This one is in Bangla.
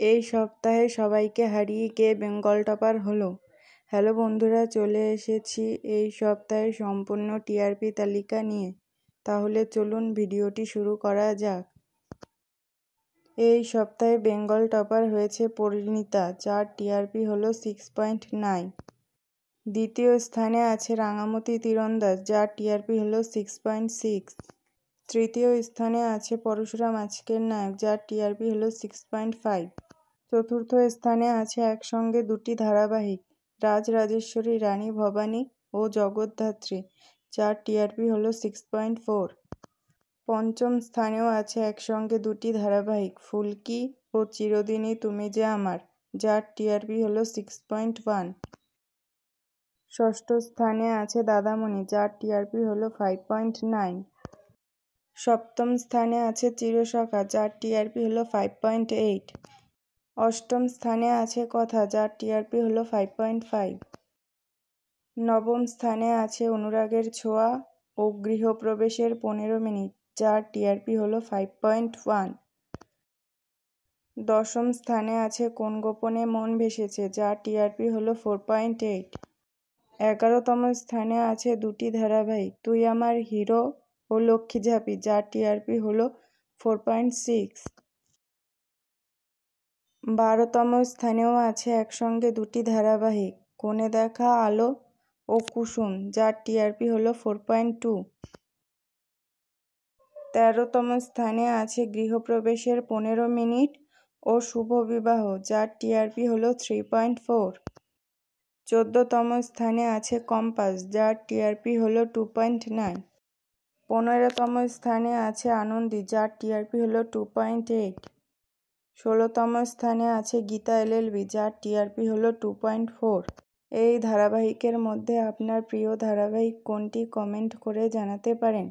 এই সপ্তাহে সবাইকে হারিয়ে কে বেঙ্গল টপার হলো? হ্যালো বন্ধুরা, চলে এসেছি এই সপ্তাহের সম্পূর্ণ টিআরপি তালিকা নিয়ে। তাহলে চলুন ভিডিওটি শুরু করা যাক। এই সপ্তাহে বেঙ্গল টপার হয়েছে পরিণীতা, যার টিআরপি হলো 6.9। দ্বিতীয় স্থানে আছে রাঙামতি তীরন্দাজ, যার টিআরপি হলো 6.6। তৃতীয় স্থানে আছে পরশুরাম আজকের নায়ক, যার টিআরপি হলো 6.5। চতুর্থ স্থানে আছে একসঙ্গে দুটি ধারাবাহিক, রাজ রাজেশ্বরী রানী ভবানী ও জগদ্ধাত্রী, যার টিআরপি হলো 6.4। পঞ্চম স্থানেও আছে একসঙ্গে দুটি ধারাবাহিক, ফুলকি ও চিরদিনই তুমি যে আমার, যার টিআরপি হলো 6.1। ষষ্ঠ স্থানে আছে দাদামণি, যার টিআরপি হলো 5.9। সপ্তম স্থানে আছে চিরসখা, যার টিআরপি হলো 5.8। অষ্টম স্থানে আছে কথা, যার টিআরপি হলো 5.5। নবম স্থানে আছে অনুরাগের ছোঁয়া ও গৃহপ্রবেশের 15 মিনিট, যার টিআরপি হলো 5.1। দশম স্থানে আছে কোন গোপনে মন ভেসেছে, যার টিআরপি হলো 4.8। 11তম স্থানে আছে দুটি ধারাবাহিক, তুই আমার হিরো ও লক্ষ্মী ঝাঁপি, যার টিআরপি হলো 4.6। 12তম স্থানেও আছে একসঙ্গে দুটি ধারাবাহিক, কোণে দেখা আলো ও কুসুম, যার টিআরপি হলো 4.2। 13তম স্থানে আছে গৃহপ্রবেশের 15 মিনিট ও শুভ বিবাহ, যার টিআরপি হলো 3.4। 14তম স্থানে আছে কম্পাস, যার টিআরপি হলো 2.9। 15তম স্থানে আছে আনন্দী, যার টিআরপি হলো 2.8। 16তম স্থানে আছে গীতা এলএলবি, যার টিআরপি হলো 2.4। এই ধারাবাহিকের মধ্যে আপনার প্রিয় ধারাবাহিক কোনটি কমেন্ট করে জানাতে পারেন।